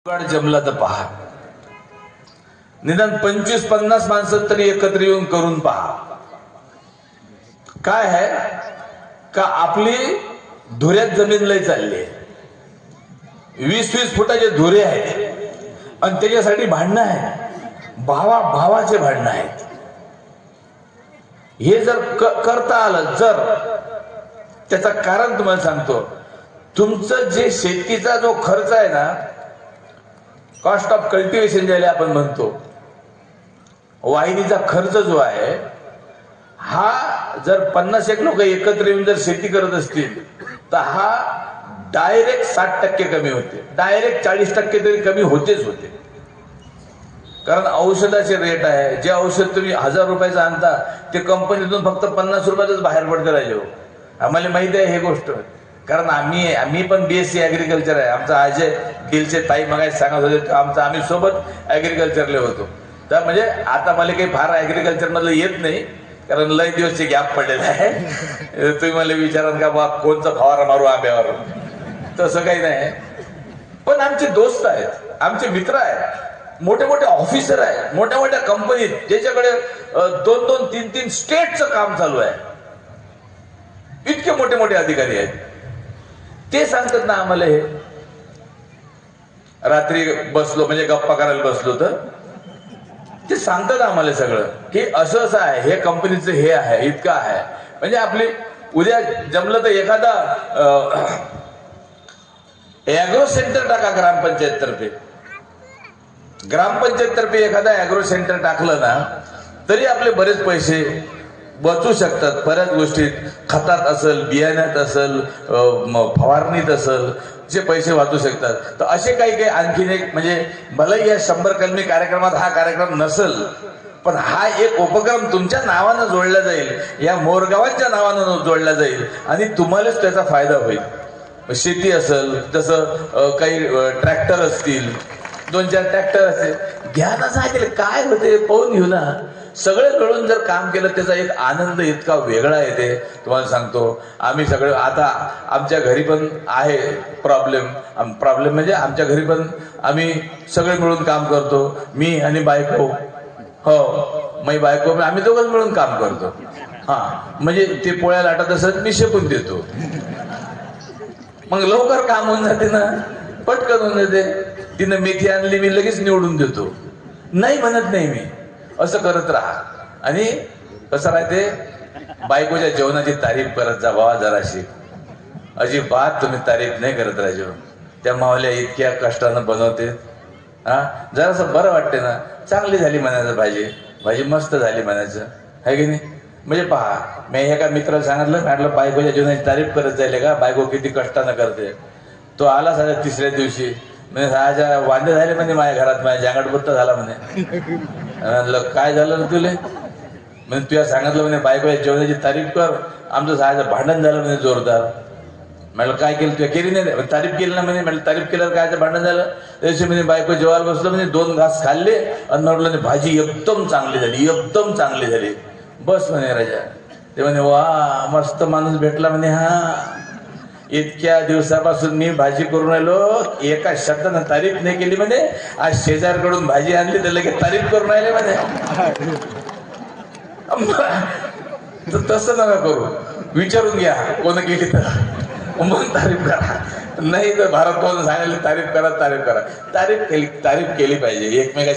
जमला तर पहा, निदान 25-50 माणसं तरी एकत्र येऊन करून पहा. काय आहे का आपली धुऱ्यात जमीन लय चालली आहे. 20-20 फुटाचे धुरे आहेत आणि त्याच्यासाठी भांडणं आहे. भावाचे भांडणं आहेत. हे जर करता आलं, जर त्याचं कारण तुम्हाला सांगतो, तुमचं जे शेतीचा जो खर्च आहे ना, कॉस्ट ऑफ कल्टिवेशन ज्याला आपण म्हणतो, वाहिनीचा खर्च जो आहे, हा जर 50 लोक एकत्र येऊन जर शेती करत असतील तर हा डायरेक्ट 60% कमी होते. डायरेक्ट 40% तरी कमी होतेच होते. कारण औषधाचे रेट आहे. जे औषध तुम्ही 1000 रुपयाचं आणता ते कंपनीतून फक्त 50 रुपयातच बाहेर पडते राजे. आम्हाला माहिती आहे हे गोष्ट, कारण आम्ही पण BSc ॲग्रिकल्चर आहे. आमचा अजय गिलचे ताई मग सांगत होते, आम्ही सोबत ॲग्रिकल्चरले होतो. तर म्हणजे आता मला काही फार ॲग्रिकल्चर मधलं येत नाही, कारण लय दिवसचे गॅप पडलेला आहे. तुम्ही मला विचाराल का बा कोणचा फवारा मारू आंब्यावर, तसं काही नाही. पण आमचे दोस्त आहेत, आमचे मित्र आहेत, मोठे मोठे ऑफिसर आहेत, मोठ्या मोठ्या कंपनीत ज्याच्याकडे 2-2, 3-3 स्टेटचं काम चालू आहे, इतके मोठे मोठे अधिकारी आहेत. ते सांगतात ना आम्हाला, हे रात्री बसलो म्हणजे गप्पा करायला बसलो तर ते सांगतात आम्हाला सगळं की असं असं आहे, हे कंपनीचं हे आहे, इतकं आहे. म्हणजे आपली उद्या जमलं तर एखादा ॲग्रो सेंटर टाका ग्रामपंचायत तर्फे एखादा ॲग्रो सेंटर टाकलं ना तरी आपले बरेच पैसे बचू शकतात. बऱ्याच गोष्टीत खतात असेल, बियाण्यात असेल, फवारणीत असेल, जे पैसे वाचू शकतात. तर असे काही आणखीन एक, म्हणजे भलेही या 100 कलमी कार्यक्रमात हा कार्यक्रम नसेल, पण हा एक उपक्रम तुमच्या नावानं जोडला जाईल, या मोरगावांच्या नावानं जोडला जाईल आणि तुम्हालाच त्याचा फायदा होईल. शेती असेल, जसं काही ट्रॅक्टर असतील, 2-4 ट्रॅक्टर असतील, घ्या ना. सांगितलं काय होते पाहून घेऊ ना. सगळे मिळून जर काम केलं त्याचा एक आनंद इतका वेगळा येते, तुम्हाला सांगतो. आम्ही सगळे आता आमच्या घरी पण आहे प्रॉब्लेम म्हणजे आमच्या घरी पण आम्ही सगळे मिळून काम करतो. मी आणि बायको, हो मी बायको, आम्ही दोघं मिळून काम करतो. म्हणजे ते पोळ्या लाटत असत, मी शेकून देतो, मग लवकर काम होऊन जाते ना, पटकन होऊन जाते. तिनं मेथी आणली, मी लगेच निवडून देतो, नाही म्हणत नाही मी. असं करत राहा. आणि कसं राहते, बायकोच्या जेवणाची तारीफ करत जा बाबा जराशी. अजिबात तुम्ही तारीफ नाही करत राहायचो. त्या मावल्या इतक्या कष्टानं बनवते, जरासं बरं वाटते ना. चांगली झाली म्हणायचं, भाजी मस्त झाली म्हणायचं, आहे की नाही. म्हणजे पहा, मी एका मित्राला सांगितलं, म्हटलं बायकोच्या जेवणाची तारीफ करत जाईल का, बायको किती कष्टानं करते. तो आला साध्या 3ऱ्या दिवशी, म्हणजे साध्या वांदे झाले म्हणे माझ्या घरात, माझ्या जांगडबत्ता झाला म्हणे. म्हणलं काय झालं तुले, म्हणजे तुला सांगितलं म्हणे बायकोच्या जेवणाची तारीफ कर, आमचं साहायचं भांडण झालं म्हणे जोरदार. म्हटलं काय केलं, तुला केली नाही तारीफ केली ना म्हणे. म्हटलं तारीफ केल्यावर कायचं भांडण झालं. त्यादिवशी म्हणे बायको जेवायला बसलं म्हणे, 2 घास खाल्ले आणि म्हटलं भाजी एकदम चांगली झाली, बस म्हणे राजा. ते म्हणे वा मस्त माणूस भेटला म्हणे. इतक्या दिवसापासून मी भाजी करून राहिलो, एका शब्दानं तारीफ नाही केली म्हणे. आज शेजारकडून भाजी आणली तर लगेच तारीफ करून राहिले म्हणे. तसं नका करू, विचारून घ्या कोण केली तर मग तारीफ करा. नाही तर भारत कोण सांगायला तारीफ करा. तारीफ केली पाहिजे एकमेकाची.